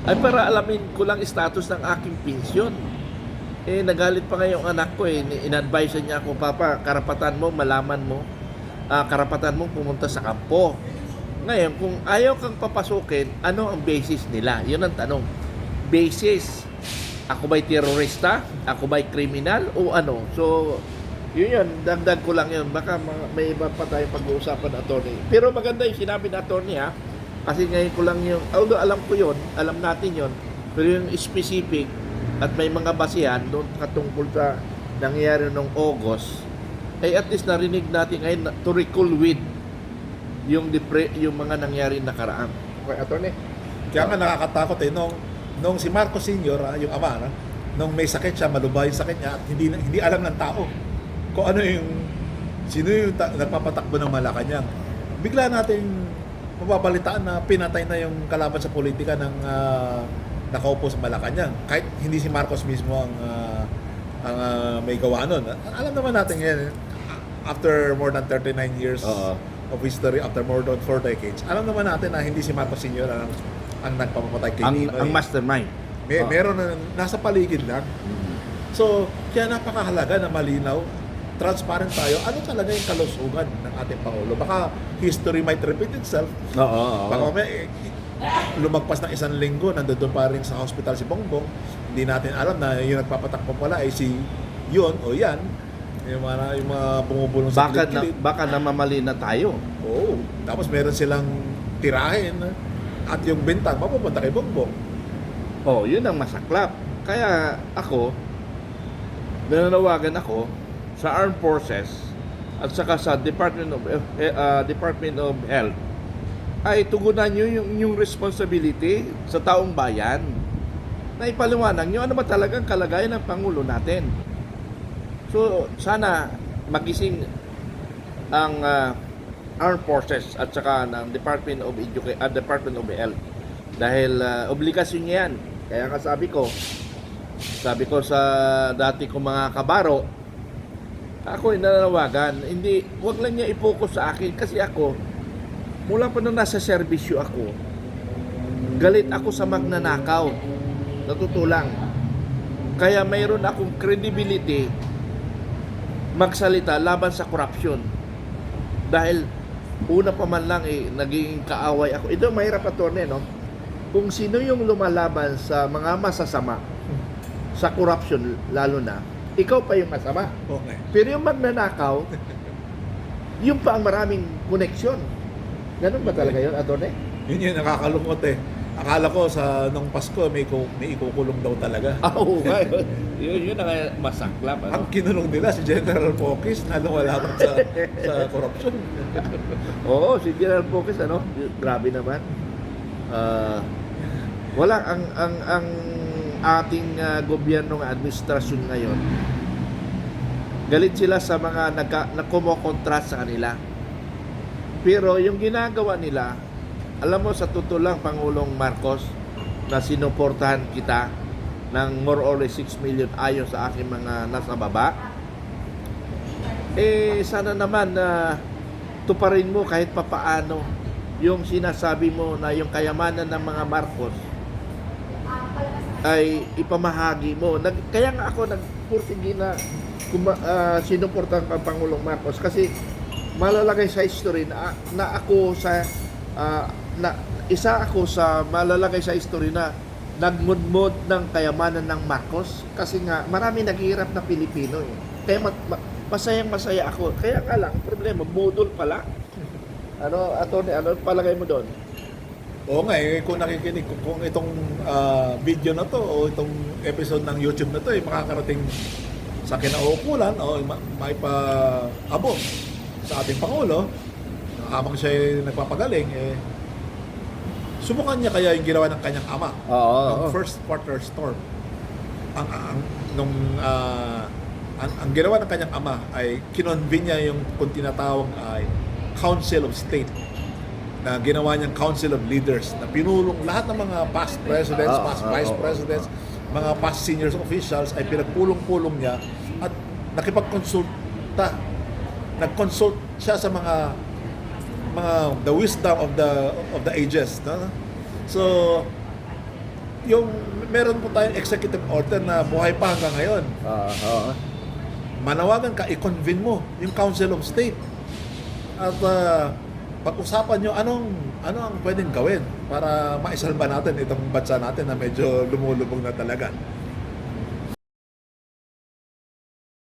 Ay, para alamin ko lang status ng aking pensyon. Eh, nagalit pa nga yung anak ko eh. In-advise niya ako, Papa, karapatan mo, malaman mo. Karapatan mo pumunta sa kampo. Ngayon, kung ayaw kang papasukin, ano ang basis nila? Yun ang tanong. Basis. Ako ba'y terorista? Ako ba'y kriminal? O ano? So, yun. Dagdag ko lang yun. Baka may iba pa tayong pag-uusapan, attorney. Pero maganda yung sinabi na attorney, ha? Kasi ngayon ko lang yung, although alam ko yun, alam natin yun, pero yung specific at may mga basihan doon katungkol sa nangyayari noong August, ay at least narinig natin ngayon to recall with yung mga nangyari nakaraan. Okay, attorney? Kaya nga nakakatakot eh, nung si Marcos Sr., yung ama, nung may sakit siya, malubha yung sakit niya, at hindi alam ng tao kung ano sino yung nagpapatakbo ng Malacanang. Bigla natin mababalitaan na pinatay na yung kalaban sa politika ng nakaupo sa Malacanang. Kahit hindi si Marcos mismo ang may gawa nun. Alam naman natin yan, after more than 39 years of history, after more than 4 decades, alam naman natin na hindi si Marcos Sr. ang nagpapatay kay Ninoy. Ang mastermind. Meron na nasa paligid lang. So, kaya napakahalaga na malinaw, transparent tayo, ano talaga yung kalusugan ng ating Pangulo. Baka history might repeat itself. Baka may lumagpas ng 1 linggo, nandoon pa rin sa hospital si Bongbong. Hindi natin alam na yung nagpapatakbo pala ay si yun o yan. Yung mga bumubulong sa kilid-kilid. Baka namamali na tayo. Oo. Tapos meron silang tirahin at yung benta mapupunta kay Bongbong. Oh, yun ang masaklap. Kaya ako, nananawagan ako sa Armed Forces at saka sa Department of Health ay tugunan nyo yung responsibility sa taong bayan na ipaliwanag nyo ano ba talagang kalagayan ng Pangulo natin. So, sana magising ang Armed Forces at saka ng Department of Health dahil obligasyon niya yan. Kaya nga sabi ko sa dati kong mga kabaro, ako nananawagan, wag lang niya i-focus sa akin kasi ako, mula pa nung nasa serbisyo ako, galit ako sa magnanakaw. Natutulang. Kaya mayroon akong credibility magsalita laban sa korupsyon. Dahil una pa man lang naging kaaway ako. Ito mahirap attorney, no? Kung sino yung lumalaban sa mga masasama, sa korupsyon lalo na, ikaw pa yung masama. Okay. Pero yung magnanakaw, yung pa ang maraming koneksyon. Ganun ba talaga yun, attorney? Yun yung nakakalungkot eh. Akala ko nung Pasko may ikukulong daw talaga. Oo, yun ang masaklap. Ano? Ang kinulong nila si General Pocis na lumalaban sa korupsyon. Oo, si General Pocis, grabe naman. Wala ang ating gobyernong administrasyon ngayon. Galit sila sa mga nagkumokontra sa kanila. Pero yung ginagawa nila, alam mo sa totoo lang, Pangulong Marcos, na sinuportahan kita ng more or less 6 million ayon sa aking mga nasa baba, sana naman tuparin mo kahit papaano yung sinasabi mo na yung kayamanan ng mga Marcos ay ipamahagi mo. Kaya nga ako nagpursige na sinuportahan ang Pangulong Marcos kasi malalagay sa history na ako sa isa ako sa malalagay sa history na nagmudmod ng kayamanan ng Marcos kasi nga marami naghihirap na Pilipino eh. Kaya masayang-masaya ako. Kaya nga lang, problema, budol pala. Attorney, ano palagay mo doon? Oo nga kung nakikinig, kung itong video na to o itong episode ng YouTube na to makakarating sa kinauukulan o maipaabot sa ating Pangulo habang siya nagpapagaling, subukan niya kaya yung ginawa ng kanyang ama. Ang first quarter storm. Ang ginawa ng kanyang ama ay kinonvene niya yung kung tinatawag ay Council of State, na ginawa niyang Council of Leaders na pinulong lahat ng mga past presidents, past vice presidents, mga past senior officials ay pinagpulong-pulong niya at nakipag-consulta. Nag-consult siya sa mga the wisdom of the ages, no? So yung meron po tayong executive order na buhay pa hanggang ngayon. Oo. Manawagan ka, i-convene mo yung Council of State. At pag-usapan nyo ano ang pwedeng gawin para maisalba natin itong bansa natin na medyo lumulubog na talaga.